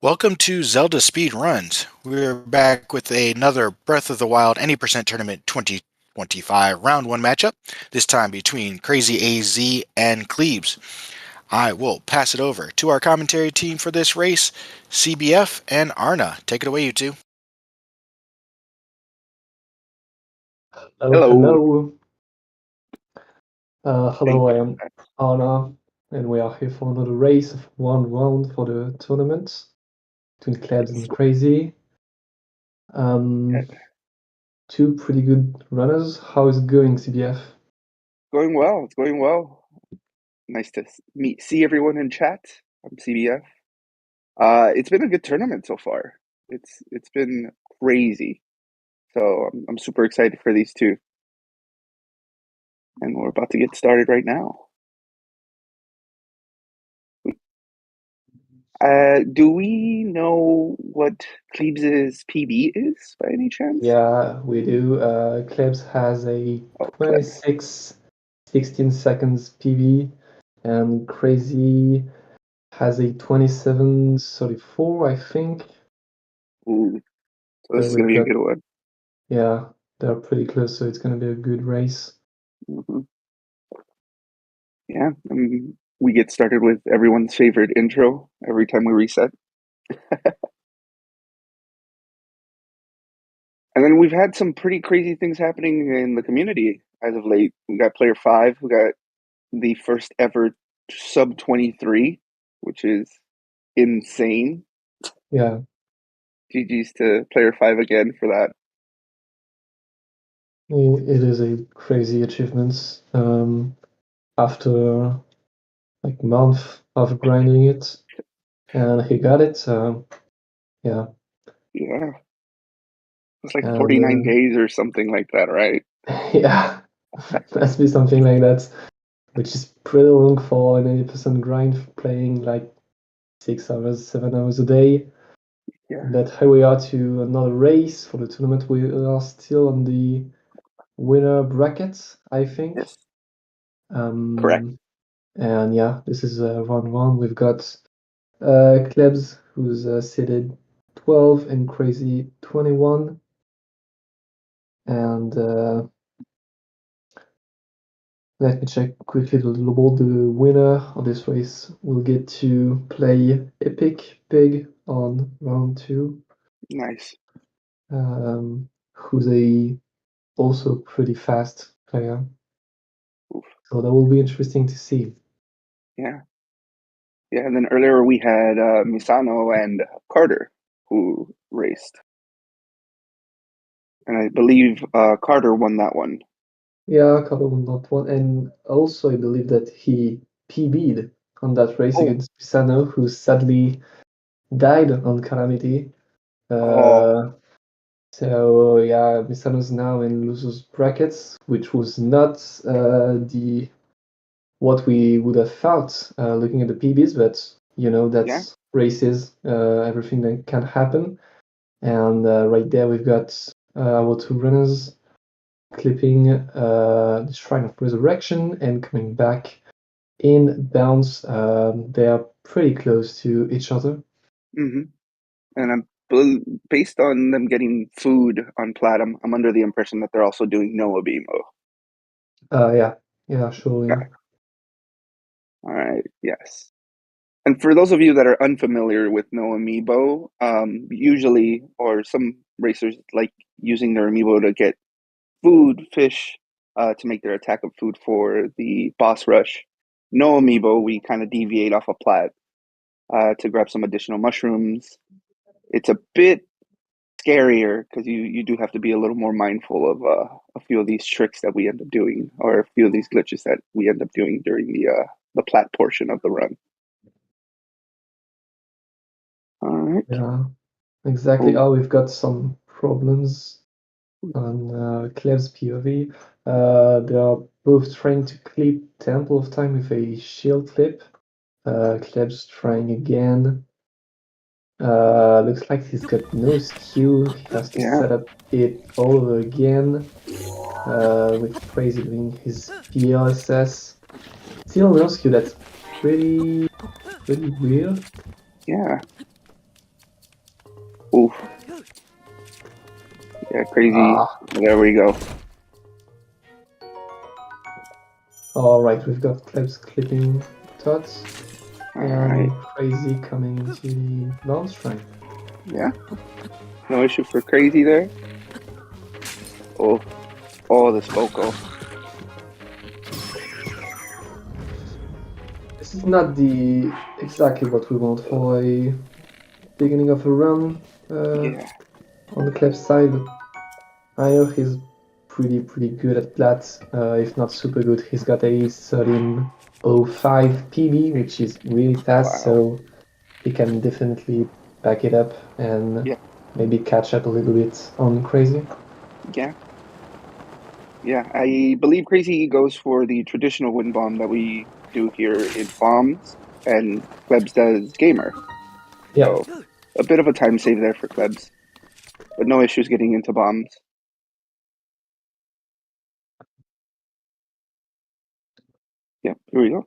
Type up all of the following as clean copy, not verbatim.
Welcome to Zelda Speedruns. We're back with another Breath of the Wild Any Percent Tournament 2025 Round 1 matchup, this time between CrazyAZ and Cleebs. I will pass it over to our commentary team for this race, CBF and Arna. Take it away, you two. Hello, Hello. hello. Hello, Thank I you. am Anna, and we are here for another race of one round for the tournament between Klebs and Crazy. Two pretty good runners. How is it going, CBF? Going well. It's going well. Nice to see everyone in chat. I'm CBF. It's been a good tournament so far. It's been crazy. So I'm super excited for these two. And we're about to get started right now. Do we know what Cleebs' PB is by any chance? Yeah, we do. Klebs has a 16 seconds PB, and Crazy has a 27:34, I think. Ooh, so this is We've gonna be a got, good one. yeah, they're pretty close, so it's gonna be a good race. Mm-hmm. Yeah, we get started with everyone's favorite intro every time we reset. And then we've had some pretty crazy things happening in the community as of late. We got player 5 who got the first ever sub 23, which is insane. Yeah. GG's to player 5 again for that. It is a crazy achievement. After like month of grinding it, and he got it. Yeah. Yeah. It's like And 49 days or something like that, right? yeah, must be something like that, which is pretty long for an 80% grind, playing like 6 hours, 7 hours a day. Yeah. But here we are to another race for the tournament. We are still on the winner bracket, I think. Yes. Correct. And yeah, this is round 1. We've got Klebs, who's seated 12, and Crazy 21. And let me check quickly the leaderboard. The winner of this race will get to play Epic Pig on round 2. Nice. Who's a also pretty fast player. Oof. So that will be interesting to see. Yeah. Yeah, and then earlier we had Misano and Carter who raced. And I believe Carter won that one. Yeah, Carter won that one, and also I believe that he PB'd on that race Oh. against Pisano, who sadly died on Calamity. Oh. So yeah, Misano's now in losers brackets, which was not the what we would have thought looking at the PBs, but you know that's races, everything that can happen. And right there we've got our two runners clipping the Shrine of Resurrection and coming back in bounds. They are pretty close to each other. Mm-hmm. And based on them getting food on Platinum, I'm under the impression that they're also doing no Abimo. Yeah, surely. Okay. All right, yes. And for those of you that are unfamiliar with no amiibo, usually, or some racers like using their amiibo to get food, fish, to make their attack of food for the boss rush. No amiibo, we kind of deviate off a plat to grab some additional mushrooms. It's a bit scarier because you do have to be a little more mindful of a few of these tricks that we end up doing, or a few of these glitches that we end up doing during the plat portion of the run. All right. Yeah, exactly. Oh, We've got some problems on Clev's POV. They are both trying to clip Temple of Time with a shield clip. Clev's trying again. Looks like he's got no skew. He has to Yeah. set up it all over again. With Crazy doing his VLSS. Still no skew. That's pretty weird. Yeah. Oof. Yeah, Crazy. There we go. All right, we've got Klebs clipping Tots and Alright. Crazy coming into the launch shrine. Yeah. No issue for Crazy there. Oh, the Spoko. This is not exactly what we want for a beginning of a run Yeah. on the Klebs side, but I know he's pretty good at that, if not super good. He's got a 13:05 PB, which is really fast, so he can definitely back it up and maybe catch up a little bit on Crazy. Yeah. Yeah, I believe Crazy goes for the traditional wind bomb that we do here in bombs, and Klebs does gamer. Yeah. So a bit of a time save there for Klebs, but no issues getting into bombs. Yeah, here we go.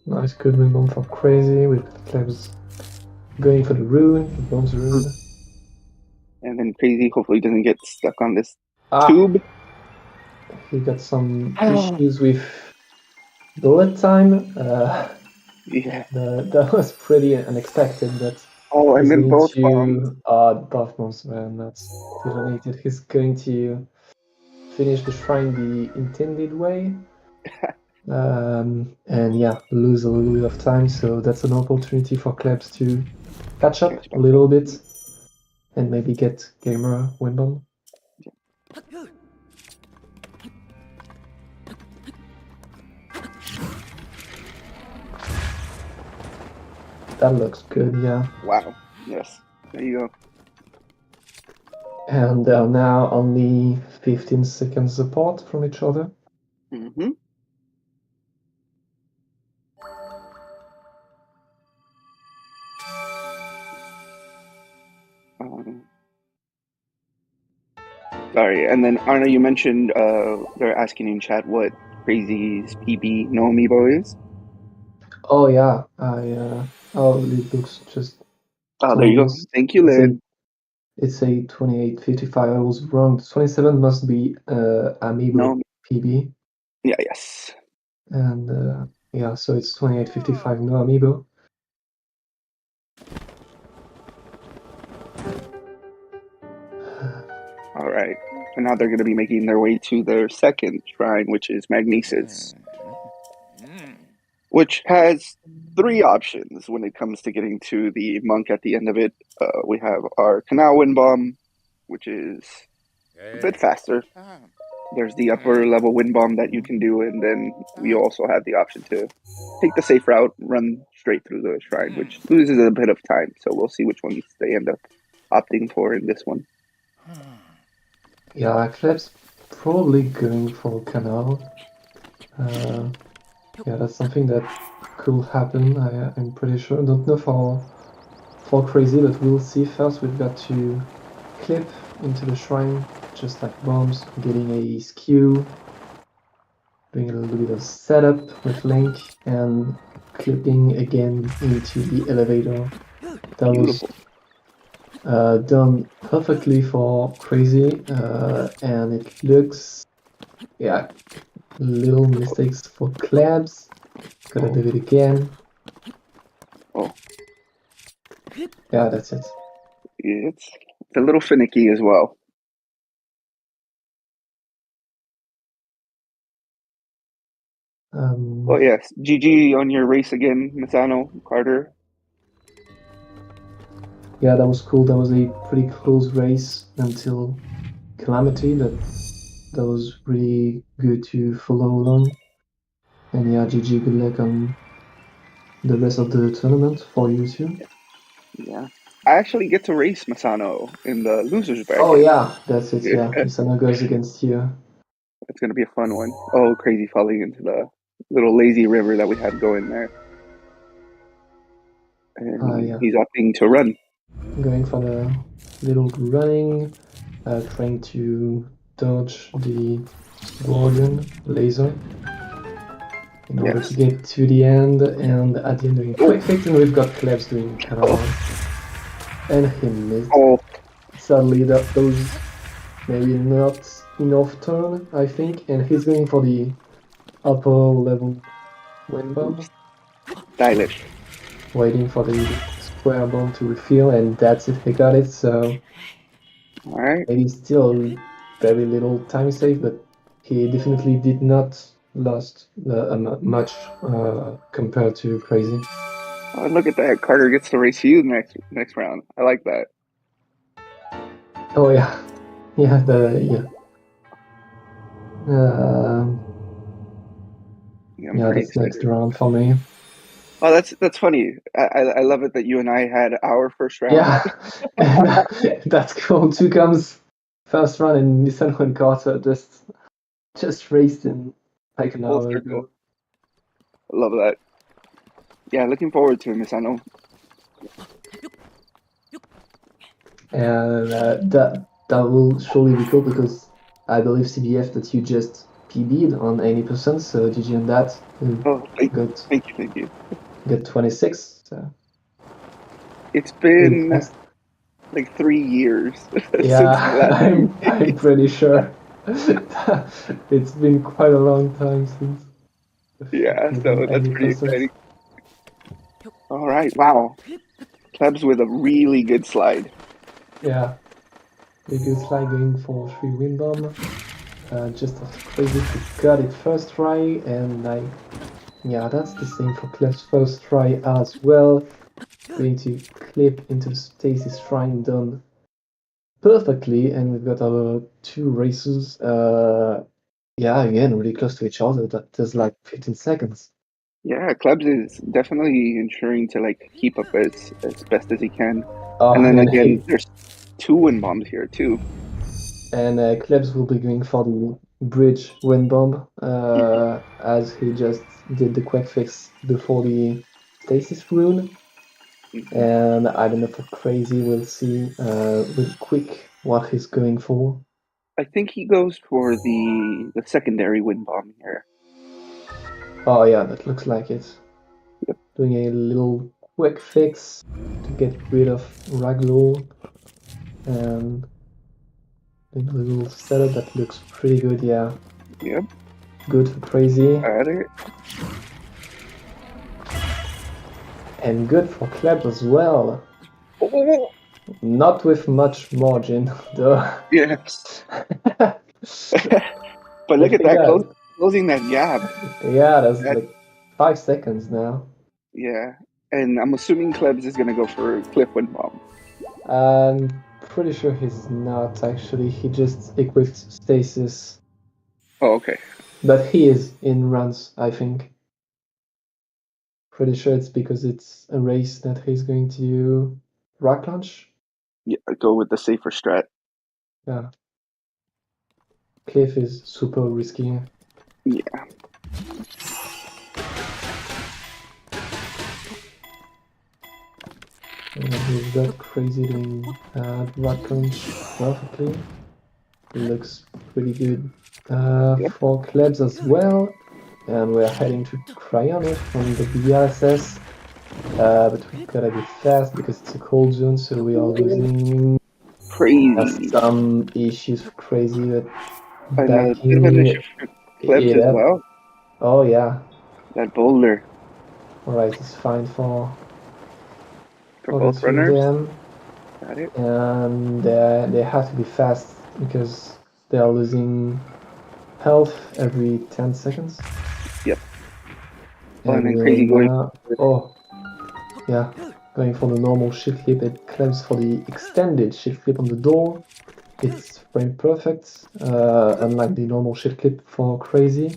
Nice good wind bomb for Crazy with Klebs going for the rune, the bronze rune. And then Crazy hopefully doesn't get stuck on this tube. He got some issues with bullet time. Yeah. That was pretty unexpected. That And then both bombs. Both bombs, man, that's detonated. He's going to finish the shrine the intended way. And yeah, lose a little bit of time. So that's an opportunity for Klebs to catch up a little bit and maybe get gamer wind bomb. That looks good, yeah. Wow. Yes. There you go. And they are now only 15 seconds apart from each other. Mm-hmm. Sorry, and then Arna, you mentioned they're asking in chat what Crazy's PB no amiibo is. Oh yeah, it looks just. There you go. Thank you, Lid. It's a 2855. I was wrong. 27 must be amiibo PB. Yeah. Yes. And yeah, so it's 2855 no amiibo. All right. And now they're going to be making their way to their second shrine, which is Magnesis, which has three options when it comes to getting to the monk at the end of it. We have our Canal Wind Bomb, which is a bit faster. There's the upper level wind bomb that you can do, and then we also have the option to take the safe route, run straight through the shrine, which loses a bit of time. So we'll see which ones they end up opting for in this one. Yeah, Klebs probably going for Canal. Yeah, that's something that could happen. I'm pretty sure. Don't know for Crazy, but we'll see. First, we've got to clip into the shrine, just like bombs, getting a skew, doing a little bit of setup with Link, and clipping again into the elevator. That Beautiful. was done perfectly for Crazy, and it looks, yeah, little mistakes for Klebs. Gotta do it again. Yeah, that's it. It's a little finicky as well. Well, yes. GG on your race again, Misano, Carter. Yeah, that was cool. That was a pretty close race until Calamity, but that was really good to follow along. And yeah, GG, good luck on the rest of the tournament for you too. Yeah. I actually get to race Misano in the losers bracket. Oh yeah, that's it, yeah. Misano goes against you. It's going to be a fun one. Oh, Crazy falling into the little lazy river that we had going there. And Yeah. he's opting to run. Going for the little running, trying to dodge the Guardian laser in order to get to the end, and at the end doing quick fix, and we've got Klebs doing kind of and he missed. Sadly, that was maybe not enough turn, I think, and he's going for the upper level wind bomb. Stylish. Waiting for the square bomb to refill, and that's it, he got it, so Alright. maybe still very little time save, but he definitely did not lost much compared to Crazy. Oh, look at that. Carter gets to race you next round. I like that. Oh yeah. Yeah, yeah, that's next round for me. Oh, that's funny. I love it that you and I had our first round. Yeah, that's cool. Two comes first round, and Misano and Carter just raced in like an hour ago. I love that. Yeah, looking forward to it, Misano. And that will surely be cool because I believe CBF that you just PB'd on 80%, so GG on that. Thank you. Got 26. So. It's been like 3 years. Yeah, I'm pretty sure. It's been quite a long time since. Yeah, so that's pretty exciting. All right, wow. Klebs with a really good slide. Yeah, really good slide going for 3 wind bomb. Just after Crazy, he got it first try, and yeah, that's the same for Klebs' first try as well. Going to clip into the stasis shrine done perfectly, and we've got our 2 races. Yeah, again, really close to each other. There's like 15 seconds. Yeah, Klebs is definitely ensuring to like keep up as best as he can. Oh, and then again, there's 2 wind bombs here too. And Klebs will be going for the bridge wind bomb, as he just did the quick fix before the stasis rune. And I don't know for Crazy, we'll see with quick what he's going for. I think he goes for the secondary wind bomb here. Oh yeah, that looks like it. Yep. Doing a little quick fix to get rid of Ragdoll, and doing a little setup that looks pretty good, yeah. Yep. Good for Crazy. Got it. And good for Klebs as well. Oh. Not with much margin, though. Yes. But look at that, closing that gap. Yeah, that's like 5 seconds now. Yeah, and I'm assuming Klebs is going to go for Cliff Wind Bomb. I'm pretty sure he's not, actually. He just equipped Stasis. Oh, okay. But he is in runs, I think. Pretty sure it's because it's a race that he's going to rock launch. Yeah, go with the safer strat. Yeah. Cliff is super risky. Yeah. And we've got Crazy doing rock launch perfectly. It looks pretty good for Klebs as well. And we're heading to Cryonic from the BRSS. But we gotta be fast because it's a cold zone, so we are losing. Crazy. Some issues for Crazy, but backing it up. Well. Oh yeah. That boulder. Alright, it's fine for both runners. Them. Got it. And they have to be fast because they are losing health every 10 seconds. Yep. And then Crazy going. Oh, yeah. Going for the normal shift clip. It claims for the extended shift clip on the door. It's frame perfect, unlike the normal shift clip for Crazy.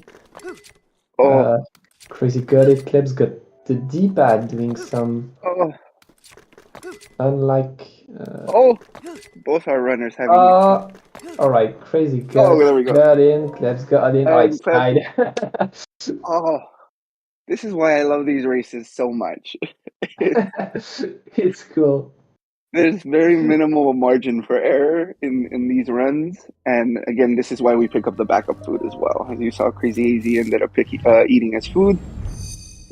Oh. Crazy got it. Klebs got the D-pad doing some. Oh. Unlike. Both our runners having. Alright, Crazy got in. Klebs got in. Oh, it's tied. Oh, this is why I love these races so much. It's cool. There's very minimal margin for error in these runs, and again, this is why we pick up the backup food as well. As you saw, CrazyAZ ended up eating his food,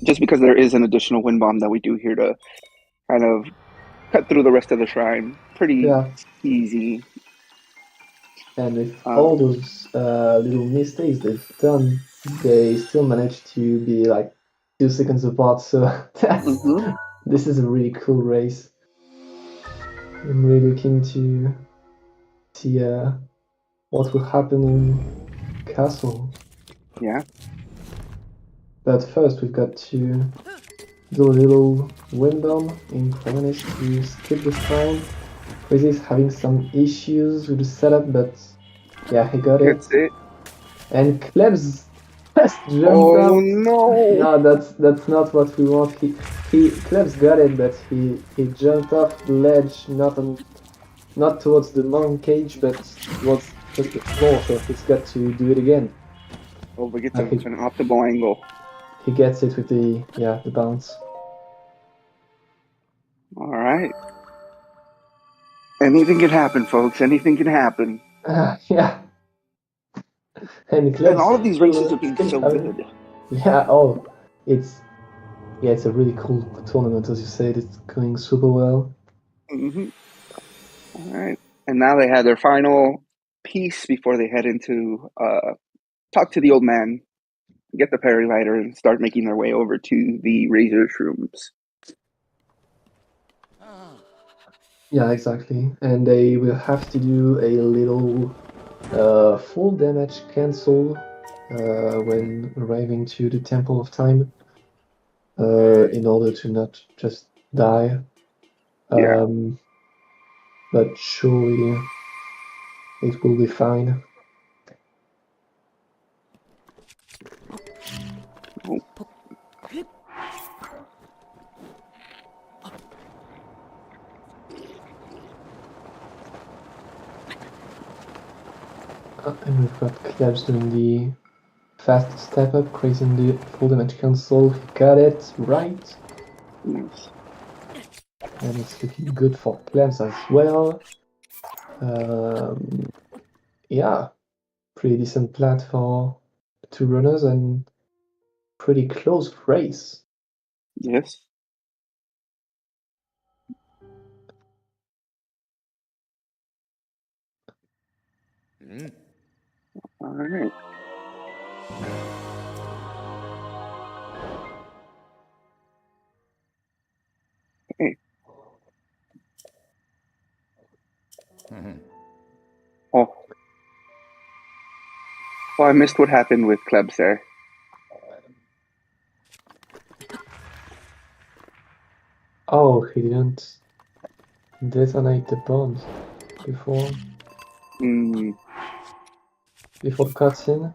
just because there is an additional wind bomb that we do here to kind of cut through the rest of the shrine. Pretty easy. And with all those little mistakes they've done, they still managed to be like 2 seconds apart. So this is a really cool race. I'm really looking to see what will happen in Castle. Yeah. But first, we've got to do a little wind bomb in Crayonis to skip the shrine. Crazy is having some issues with the setup, but yeah, he got it. And Klebs just jumped up. Oh no! No, that's not what we want. Klebs got it, but he jumped off the ledge, not towards the monk cage, but towards just the floor. So he's got to do it again. Oh, but it's an optimal angle. He gets it with the bounce. All right. Anything can happen, folks. Anything can happen. Yeah. And all of these races have been so good. Yeah. Oh, it's a really cool tournament, as you said. It's going super well. All right. And now they had their final piece before they head into talk to the old man, get the parry lighter, and start making their way over to the razor shrooms. Yeah, exactly. And they will have to do a little full damage cancel when arriving to the Temple of Time in order to not just die. But surely it will be fine. And we've got Klebs doing the fast step up, creating the full damage cancel. He got it right. Nice. And it's looking good for Klebs as well. Yeah, pretty decent plat for 2 runners and pretty close race. Yes. All right. Okay. Oh. Well, I missed what happened with Klebs there. Oh, he didn't detonate the bombs before the cutscene.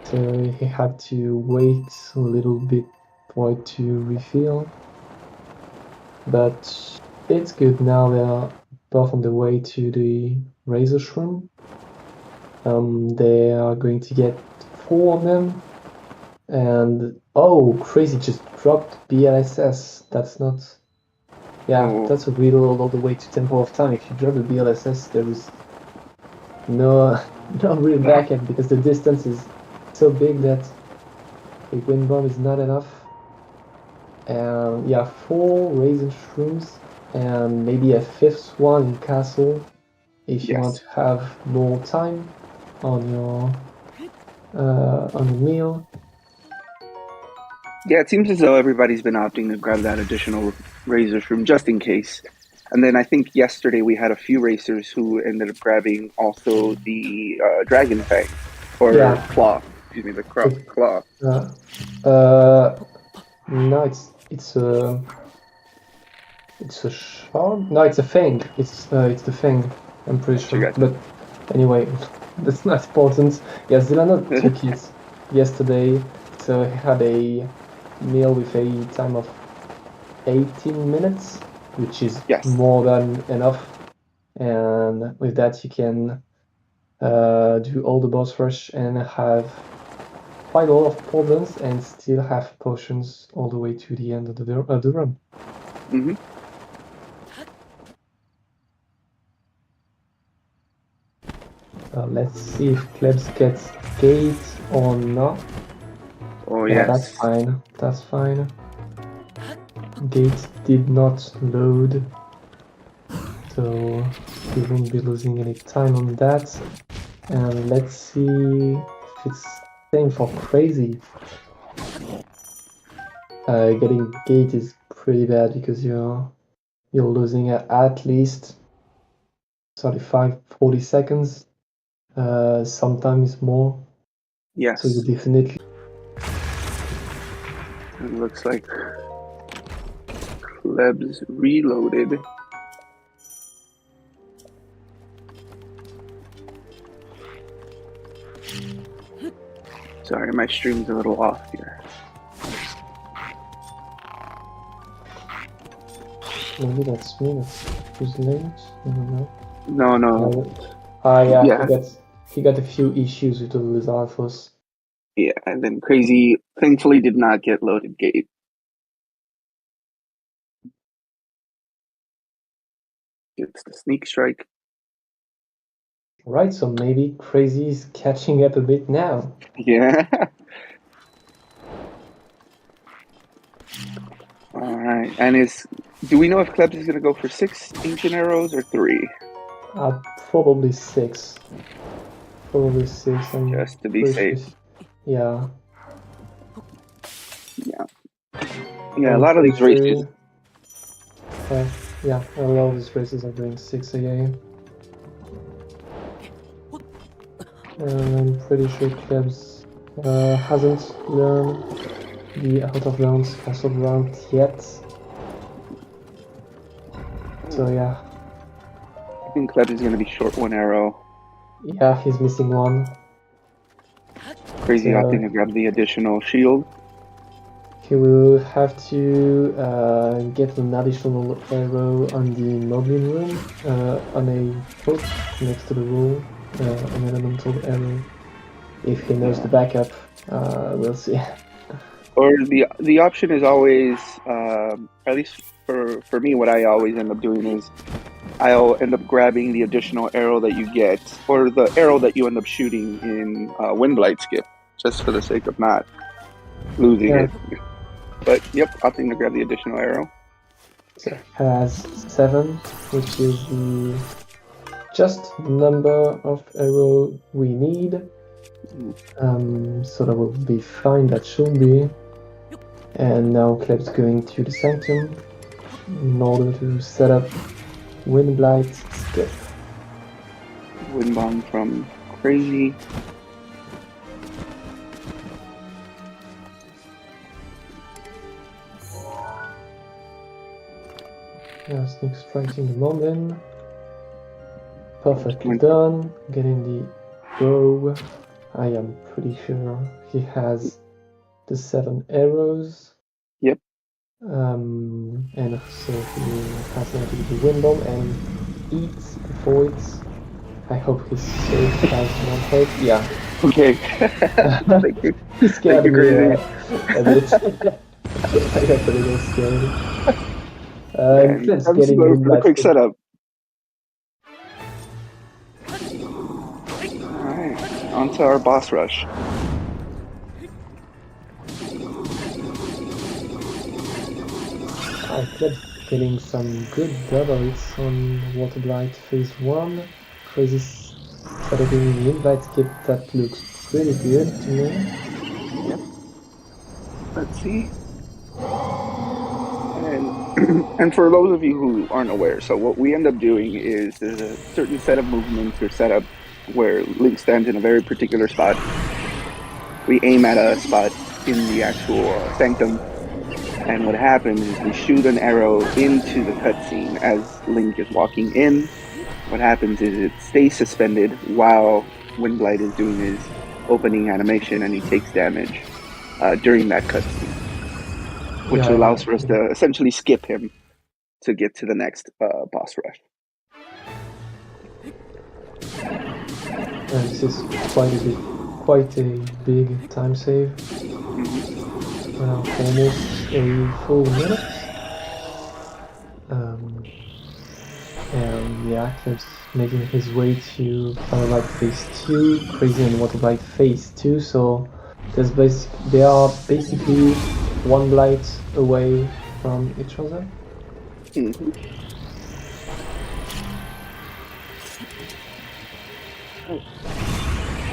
So he had to wait a little bit for it to refill. But it's good now. They are both on the way to the Razor Shroom. They are going to get 4 of them. And oh, Crazy just dropped BLSS. That's not. Yeah, that's a reload all the way to Temple of Time. If you drop the BLSS, there is no real backend because the distance is so big that a wind bomb is not enough. And yeah, 4 Raisin Shrooms and maybe a 5th one in Castle if you want to have more time on your meal. Yeah, it seems as though everybody's been opting to grab that additional razor shroom just in case. And then I think yesterday we had a few racers who ended up grabbing also the dragon fang or claw. Excuse me, the claw. No, it's a shard. No, it's a fang. It's the fang. I'm pretty sure. But anyway, that's not important. Yeah, Zelda took it yesterday, so he had a meal with a time of 18 minutes, which is more than enough. And with that, you can do all the boss rush and have quite a lot of problems and still have potions all the way to the end of the run. Mm-hmm. Let's see if Klebs gets gate or not. Oh, Yeah, yes. that's fine. That's fine. Gate did not load, so we won't be losing any time on that. And let's see if it's same for Crazy. Getting gate is pretty bad because you're losing at least 35-40 seconds, sometimes more. Yes. So you definitely. It looks like Klebs reloaded. Sorry, my stream's a little off here. Maybe that's me. That's who's late. I don't know. No. Yeah. He got a few issues with the Lizarthos. Yeah, and then Crazy thankfully did not get loaded gate. Gets the sneak strike. Right, so maybe Crazy is catching up a bit now. Yeah. All right, and do we know if Klebs is going to go for 6 ancient arrows or 3? Probably 6. Probably 6. Just to be safe. Sure. Yeah. Yeah, a lot of these races. Yeah, a lot of these races are doing 6 AA. And I'm pretty sure Klebs hasn't learned the out of bounds castle round yet. So yeah. I think Klebs is going to be short 1 arrow. Yeah, he's missing 1. Crazy opting to grab the additional shield. He will have to get an additional arrow on the Moblin room, on a hook next to the wall, an elemental arrow. If he knows the backup, we'll see. Or the option is always, at least for me, what I always end up doing is I'll end up grabbing the additional arrow that you get, or the arrow that you end up shooting in Windblight Skip, just for the sake of not losing it. But yep, opting to grab the additional arrow. So it has 7, which is the just number of arrow we need. So that will be fine, that should be. And now Kleb's going to the Sanctum in order to set up Windblight Skip. Wind Bomb from Crazy. Yeah, sneak strike in the Moblin. Perfectly done. Getting the bow. I am pretty sure he has the 7 arrows. Yep. And so he has now to do the wind bomb and eats before it. I hope his sword has 1 head. Yeah. Okay. Thank you. He scared me Crazy. a bit. I got a little scared. Kleb's getting the quick setup. Alright, on to our boss rush. Kleb's getting some good double hits on Waterblight phase 1. Crazy setting the invite skip, that looks pretty good to me. Yep. Let's see. And for those of you who aren't aware, so what we end up doing is there's a certain set of movements or setup where Link stands in a very particular spot. We aim at a spot in the actual Sanctum, and what happens is we shoot an arrow into the cutscene as Link is walking in. What happens is it stays suspended while Windblight is doing his opening animation, and he takes damage during that cutscene, which allows for us to essentially skip him to get to the next boss rush. And this is quite a bit quite a big time save. Almost a full minute. And yeah, Clip's making his way to Firelight Phase 2, Crazy and Waterblight Phase 2, so they are basically one blight away from each other.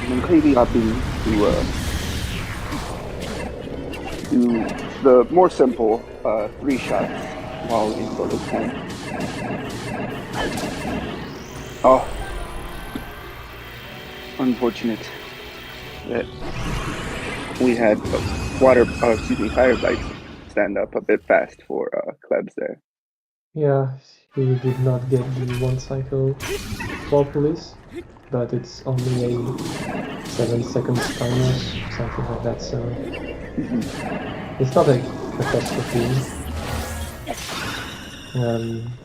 And Crazy opting to do the more simple 3 shots while in photo time. Oh, unfortunate that we had fire blights stand up a bit fast for Klebs there. Yeah, he did not get the 1 cycle for police, but it's only a 7 seconds timer, something like that, so it's not a catastrophe.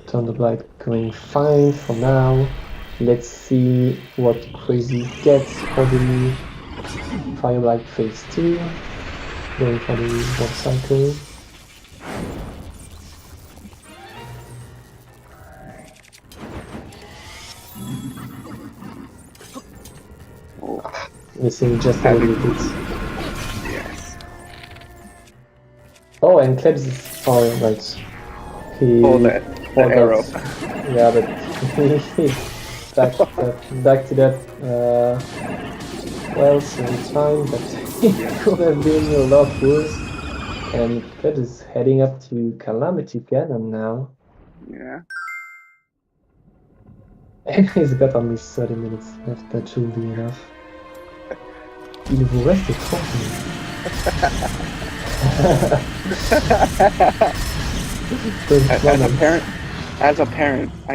Thunderblight going fine for now. Let's see what Crazy gets for the Firelight Phase 2. Going for the 1 cycle. Missing just a little bit. Yes. Oh, and Klebs is... Oh, right. The arrow. Yeah, but back to that. Well, so it's fine, but it could have been a lot worse. And Klebs is heading up to Calamity Cannon now. Yeah. And he's got only 30 minutes left, that should be enough. Il vous reste 30 minutes. As a parent, I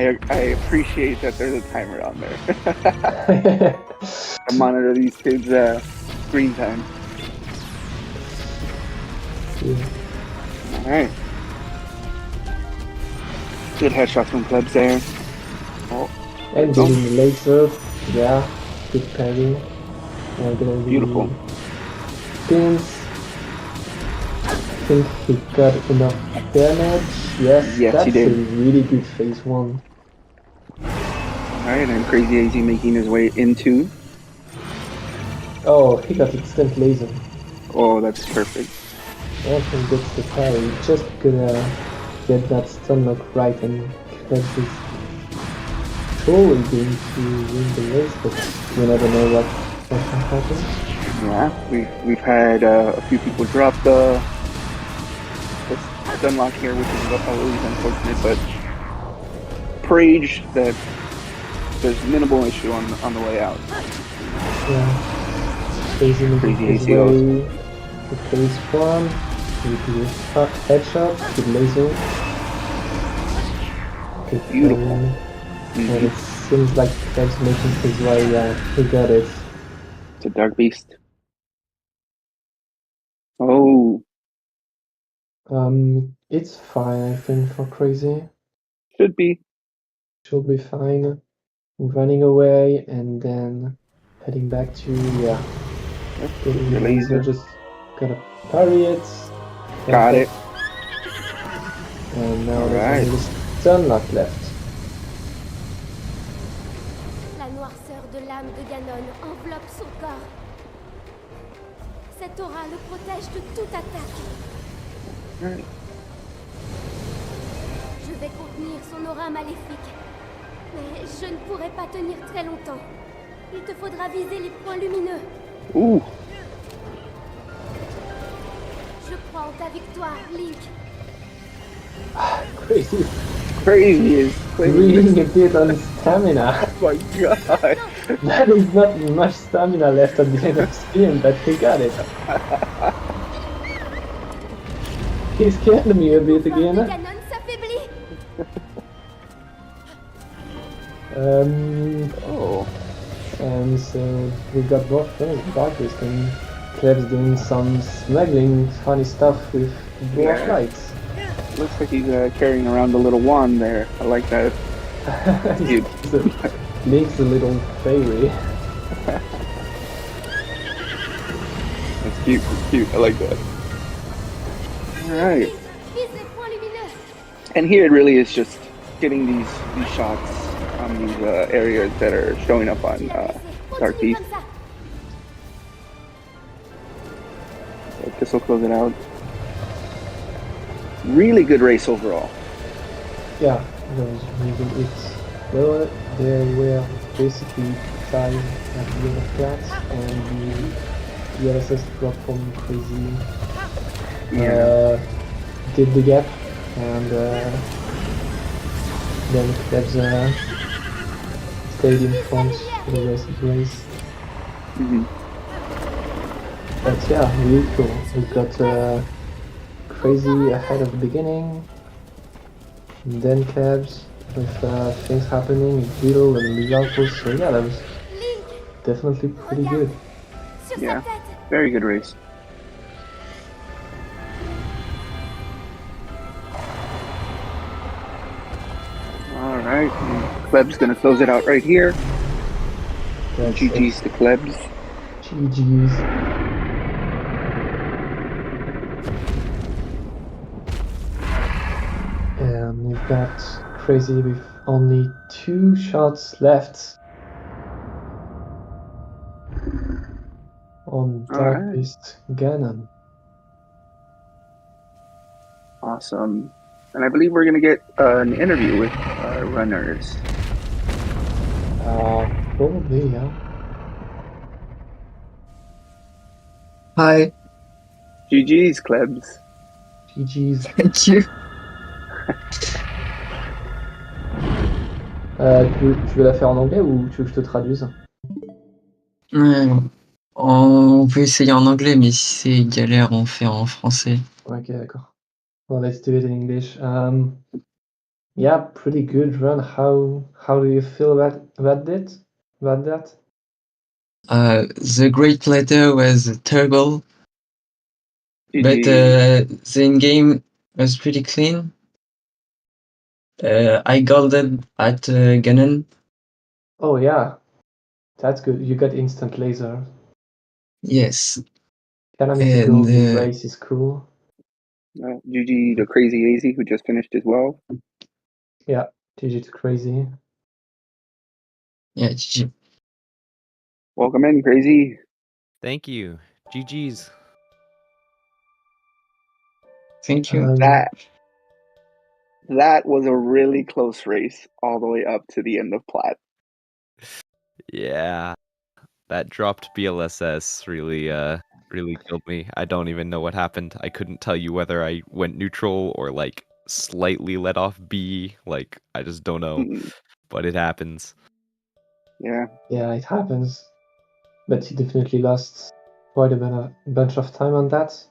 appreciate that there's a timer on there. I monitor these kids' screen time. Yeah. Alright. Good headshots from Klebs there. Oh. And getting the laser. Yeah, good parry. Beautiful. Spins. I think he got enough damage. Yes, he that's did. a really good phase 1. Alright, and CrazyAZ making his way into. Oh, he got instant laser. Oh, that's perfect. And he gets the parry. Just gonna get that stun lock right, and Klebs is surely going to win the race, but you never know what can happen. Yeah, we've had a few people drop the stun lock here, which is always unfortunate, but Prage, that there's minimal issue on the way out. Yeah, Crazy making his way to phase 1. With the headshot, good laser. Good Beautiful. And it seems like Klebs making his way. Yeah, he got it. It's a Dark Beast. Oh. It's fine, I think, for Crazy. Should be. Should be fine. Running away and then heading back to, yeah. Getting the laser, just gotta parry it. Got it. And now there's only the stun lock left. La noirceur de l'âme de Ganon enveloppe son corps. Cette aura le protège de toute attaque. Right. Je vais contenir son aura maléfique. Mais je ne pourrai pas tenir très longtemps. Il te faudra viser les points lumineux. Ouh. Je crois en ta victoire, Link. Crazy is reading a bit on stamina. Oh my god. That is not much stamina left at the end of spin, but he got it. He scared me a bit again. Ganon s'affaiblit. Oh. And so we got both things, Darkest and Klebs doing some smuggling funny stuff with dwarf lights. Looks like he's carrying around a little wand there. I like that. Dude. Link's a little fairy. cute. It's cute. I like that. All right. Vise les points lumineux. And here it really is just getting these shots on these areas that are showing up on Tu l'as blessé. Dark Continue East. comme ça. So this will close it out. Really good race overall. Yeah, that was really good. Well, they were basically tied at the other flats, and the LSS dropped from Crazy. Yeah. Did the gap, and then Krebs stayed in front for the rest of the race. But yeah, really cool. We've got Crazy ahead at the beginning, and then Krebs with things happening in Beetle and the outpost. So yeah, that was Link, definitely pretty good. sur Yeah. sa tête. Very good race. All right. Kleb's gonna close it out right here. That's GG's to Klebs. GG's. And we've got Crazy with only 2 shots left on Dark Alright. Beast Ganon. Awesome. And I believe we're gonna get an interview with our runners. Probably, yeah. Hi, GG's, Klebs. GG's. thank you. Tu veux la faire en anglais ou tu veux que je te traduise? On peut essayer en anglais, mais si c'est galère, on fait en français. Ok, d'accord. Well, let's do it in English. Yeah, pretty good run. How do you feel about that? The great letter was terrible, but GG. the in-game was pretty clean. I golded at Ganon. Oh yeah, that's good. You got instant laser. Yes, Calamity and Gold in race is cool. GG to CrazyAZ, who just finished as well. Yeah, GG to Crazy. yeah, GG. Welcome in, Crazy. Thank you. GG's. Thank you. That was a really close race all the way up to the end of Plat. Yeah. That dropped BLSS really killed me. I don't even know what happened. I couldn't tell you whether I went neutral or like slightly let off B. Like I just don't know. But it happens. Yeah. Yeah, it happens. But you definitely lost quite a bunch of time on that.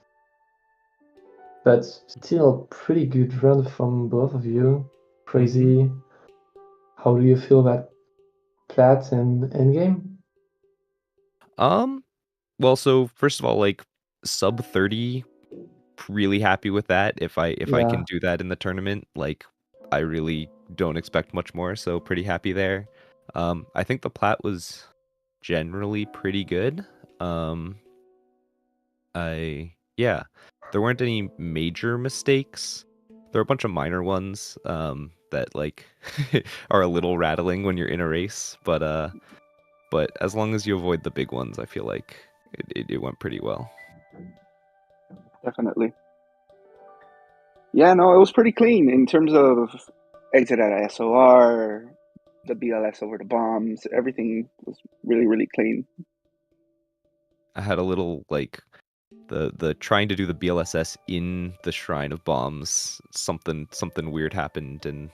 But still, pretty good run from both of you. Crazy. How do you feel about Plat and Endgame? Well, so first of all, like sub 30, really happy with that. If I can Yeah. do that in the tournament, like I really don't expect much more, so pretty happy there. I think the plat was generally pretty good. There weren't any major mistakes. There were a bunch of minor ones that like are a little rattling when you're in a race, but as long as you avoid the big ones, I feel like it went pretty well. Definitely. Yeah, no, it was pretty clean in terms of exit at SOR, the BLS over the bombs. Everything was really, really clean. I had a little like the trying to do the BLSS in the Shrine of Bombs. Something weird happened and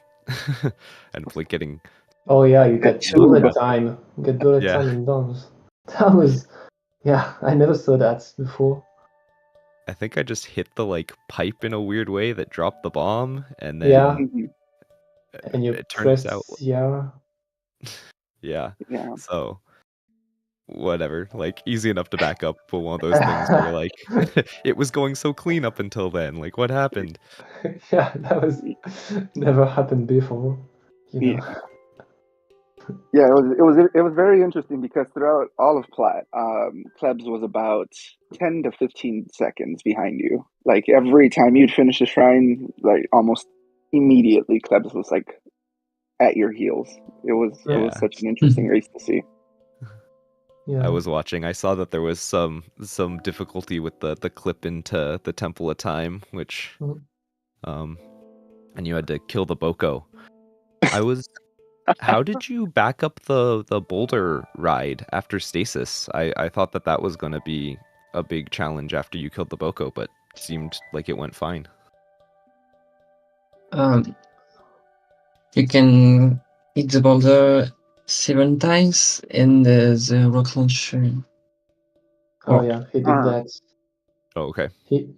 and like getting. Oh yeah, you got bullet but- time. You got bullet Yeah. time in bombs. That was, yeah, I never saw that before. I think I just hit the like pipe in a weird way that dropped the bomb, and then Yeah. Mhm. And you it turns pressed out, Sierra. yeah. Yeah. So whatever, like easy enough to back up, but one of those things where you're like, it was going so clean up until then. Like, what happened? Yeah, that was never happened before. You know. Yeah, it was very interesting because throughout all of Plat, Klebs was about 10 to 15 seconds behind you. Like every time you'd finish a shrine, like almost immediately Klebs was like at your heels. It was Yeah. such an interesting race to see. Yeah. I was watching. I saw that there was some difficulty with the clip into the Temple of Time, which Mhm. and you had to kill the Boko. I was How did you back up the boulder ride after stasis? I thought that was going to be a big challenge after you killed the Boko, but seemed like it went fine. Um, you can hit the boulder 7 times, and the rock launcher. Oh Or yeah, he did that. Oh, okay. He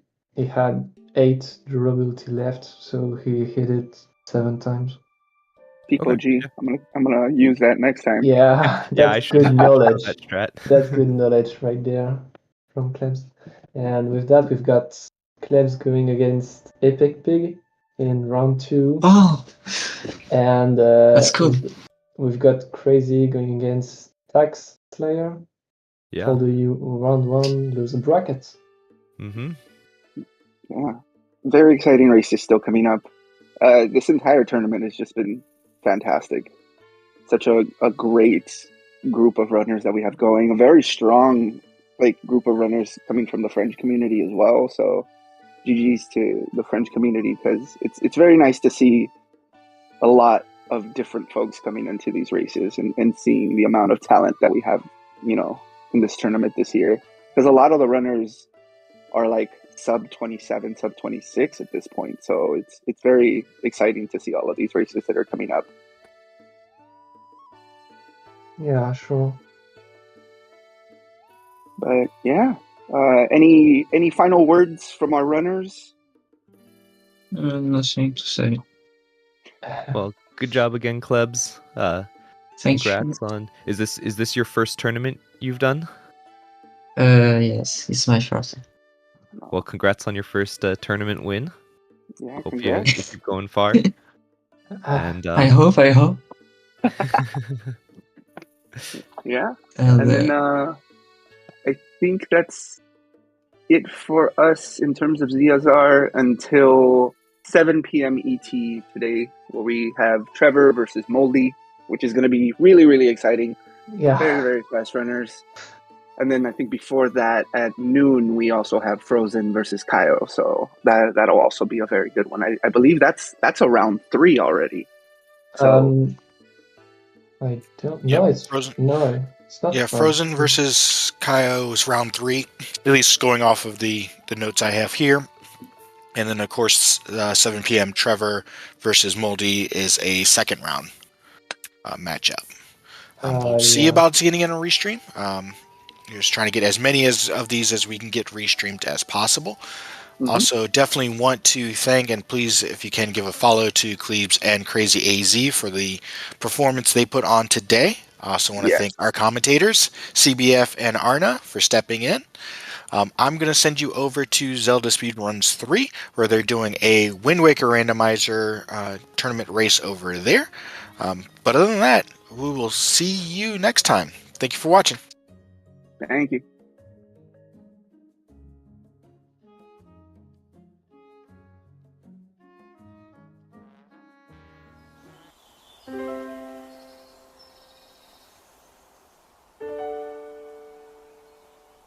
had 8 durability left, so he hit it 7 times. Pico Okay. G. I'm gonna use that next time. Yeah, Yeah, I that's should good knowledge. that strat. That's good knowledge right there from Klebs. And with that, we've got Klebs going against Epic Pig in round 2. oh, And that's cool. we've got Crazy going against Tax Slayer Yeah. for the round 1 loser bracket. Mm-hmm. Yeah, very exciting races still coming up. This entire tournament has just been fantastic. Such a great group of runners that we have going. A very strong group of runners coming from the French community as well. So GG's to the French community because it's very nice to see a lot of different folks coming into these races and seeing the amount of talent that we have, in this tournament this year. Because a lot of the runners are like sub 27, sub 26 at this point. So it's very exciting to see all of these races that are coming up. Yeah, sure. But yeah, any final words from our runners? Nothing to say. Well, good job again, Klebs. Thank you. Congrats on. Is this your first tournament you've done? Yes, it's my first. Well, congrats on your first tournament win. Yeah, Hope you congrats. keep going far. And I hope. Yeah, And and then I think that's it for us in terms of ZSR until 7 p.m. ET today, where we have Trevor versus Moldy, which is going to be really, really exciting. Yeah. Very, very fast runners. And then I think before that, at noon, we also have Frozen versus Kaio. So that'll also be a very good one. I believe that's a round 3 already. So I don't Yep, know. It's Frozen. no, it's not. Yeah, round Frozen 3. versus Kaio is round 3, at least going off of the notes I have here. And then, of course, 7 p.m. Trevor versus Moldy is a second round matchup. We'll see Yeah. about getting in a restream. We're just trying to get as many of these as we can get restreamed as possible. Also, definitely want to thank, and please, if you can, give a follow to Klebs and CrazyAZ for the performance they put on today. I also want to thank our commentators, CBF and Arna, for stepping in. I'm going to send you over to Zelda Speedruns 3, where they're doing a Wind Waker randomizer tournament race over there. But other than that, we will see you next time. Thank you for watching. thank you.